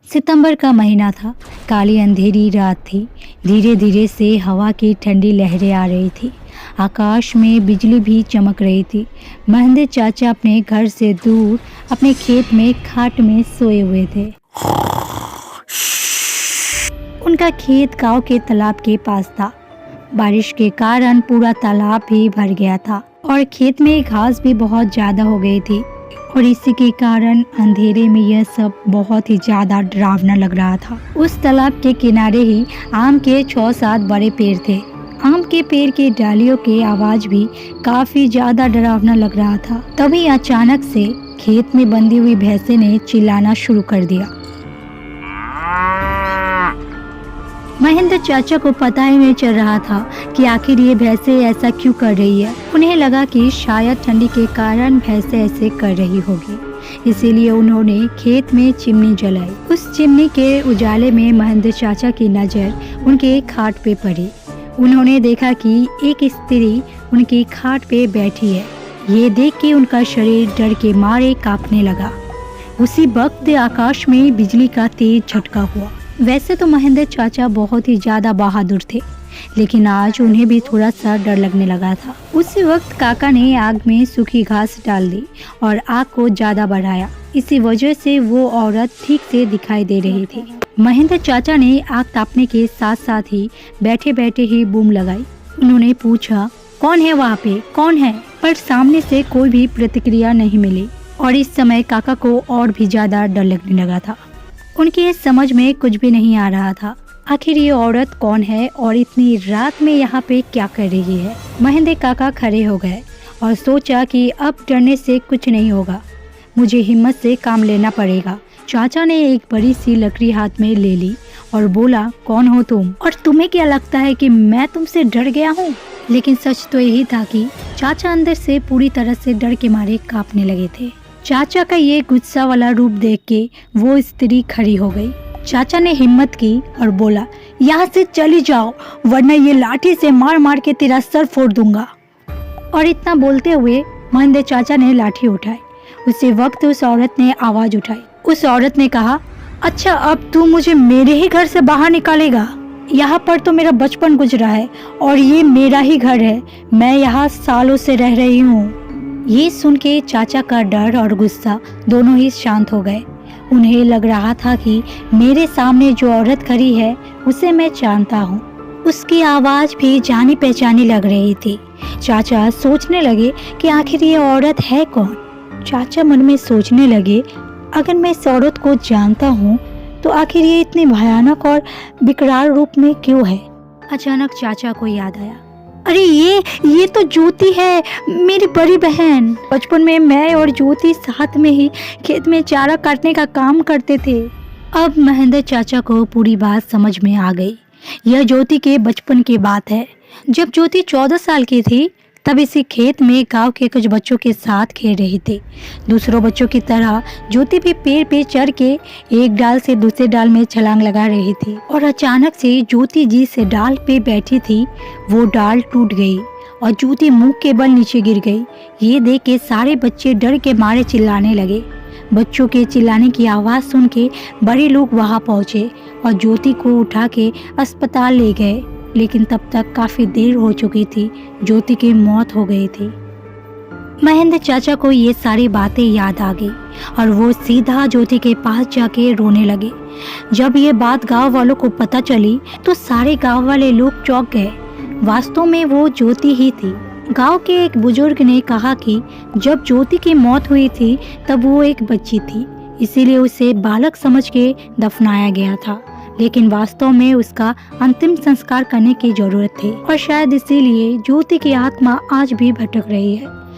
सितंबर का महीना था। काली अंधेरी रात थी। धीरे धीरे से हवा की ठंडी लहरें आ रही थी। आकाश में बिजली भी चमक रही थी। महेंद्र चाचा अपने घर से दूर अपने खेत में खाट में सोए हुए थे। उनका खेत गांव के तालाब के पास था। बारिश के कारण पूरा तालाब भी भर गया था और खेत में घास भी बहुत ज्यादा हो गई थी और इसी के कारण अंधेरे में यह सब बहुत ही ज्यादा डरावना लग रहा था। उस तालाब के किनारे ही आम के 6-7 बड़े पेड़ थे। आम के पेड़ के डालियों की आवाज भी काफी ज्यादा डरावना लग रहा था। तभी अचानक से खेत में बंधी हुई भैंसे ने चिल्लाना शुरू कर दिया। महेंद्र चाचा को पता ही नहीं चल रहा था कि आखिर ये भैंसे ऐसा क्यों कर रही है। उन्हें लगा कि शायद ठंडी के कारण भैंसे ऐसे कर रही होगी, इसीलिए उन्होंने खेत में चिमनी जलाई। उस चिमनी के उजाले में महेंद्र चाचा की नजर उनके खाट पे पड़ी। उन्होंने देखा कि एक स्त्री उनकी खाट पे बैठी है। ये देख के उनका शरीर डर के मारे कांपने लगा। उसी वक्त आकाश में बिजली का तेज झटका हुआ। वैसे तो महेंद्र चाचा बहुत ही ज्यादा बहादुर थे, लेकिन आज उन्हें भी थोड़ा सा डर लगने लगा था। उसी वक्त काका ने आग में सूखी घास डाल दी और आग को ज्यादा बढ़ाया। इसी वजह से वो औरत ठीक से दिखाई दे रही थी। महेंद्र चाचा ने आग तापने के साथ साथ ही बैठे बैठे ही बूम लगाई। उन्होंने पूछा, कौन है वहाँ पे, कौन है? पर सामने से कोई भी प्रतिक्रिया नहीं मिली और इस समय काका को और भी ज्यादा डर लगने लगा था। उनकी समझ में कुछ भी नहीं आ रहा था। आखिर ये औरत कौन है और इतनी रात में यहाँ पे क्या कर रही है? महेंद्र काका खड़े हो गए और सोचा कि अब डरने से कुछ नहीं होगा, मुझे हिम्मत से काम लेना पड़ेगा। चाचा ने एक बड़ी सी लकड़ी हाथ में ले ली और बोला, कौन हो तुम और तुम्हें क्या लगता है कि मैं तुमसे डर गया हूँ? लेकिन सच तो यही था कि चाचा अंदर से पूरी तरह से डर के मारे कांपने लगे थे। चाचा का ये गुस्सा वाला रूप देख के वो स्त्री खड़ी हो गई। चाचा ने हिम्मत की और बोला, यहाँ से चली जाओ वरना ये लाठी से मार मार के तेरा सर फोड़ दूंगा। और इतना बोलते हुए महेंद्र चाचा ने लाठी उठाई। उसी वक्त उस औरत ने आवाज उठाई। उस औरत ने कहा, अच्छा अब तू मुझे मेरे ही घर से बाहर निकालेगा? यहाँ पर तो मेरा बचपन गुजरा है और ये मेरा ही घर है। मैं यहाँ सालों से रह रही हूँ। ये सुन के चाचा का डर और गुस्सा दोनों ही शांत हो गए। उन्हें लग रहा था कि मेरे सामने जो औरत खड़ी है उसे मैं जानता हूँ। उसकी आवाज भी जानी पहचानी लग रही थी। चाचा सोचने लगे कि आखिर ये औरत है कौन। चाचा मन में सोचने लगे, अगर मैं इस औरत को जानता हूँ तो आखिर ये इतनी भयानक और विकराल रूप में क्यों है? अचानक चाचा को याद आया, अरे ये तो ज्योति है, मेरी बड़ी बहन। बचपन में मैं और ज्योति साथ में ही खेत में चारा काटने का काम करते थे। अब महेंद्र चाचा को पूरी बात समझ में आ गई। यह ज्योति के बचपन की बात है। जब ज्योति 14 साल की थी तब इसी खेत में गांव के कुछ बच्चों के साथ खेल रही थी। दूसरों बच्चों की तरह ज्योति भी पेड़ पे चढ़ के एक डाल से दूसरे डाल में छलांग लगा रही थी और अचानक से ज्योति जिस डाल पे बैठी थी वो डाल टूट गई और ज्योति मुंह के बल नीचे गिर गई। ये देख के सारे बच्चे डर के मारे चिल्लाने लगे। बच्चों के चिल्लाने की आवाज सुन के बड़े लोग वहां पहुंचे और ज्योति को उठा के अस्पताल ले गए, लेकिन तब तक काफी देर हो चुकी थी। ज्योति की मौत हो गई थी। महेंद्र चाचा को ये सारी बातें याद आ गई और वो सीधा ज्योति के पास जाके रोने लगे। जब ये बात गांव वालों को पता चली तो सारे गांव वाले लोग चौंक गए। वास्तव में वो ज्योति ही थी। गांव के एक बुजुर्ग ने कहा कि जब ज्योति की मौत हुई थी तब वो एक बच्ची थी, इसीलिए उसे बालक समझ के दफनाया गया था, लेकिन वास्तव में उसका अंतिम संस्कार करने की जरूरत थी और शायद इसीलिए ज्योति की आत्मा आज भी भटक रही है।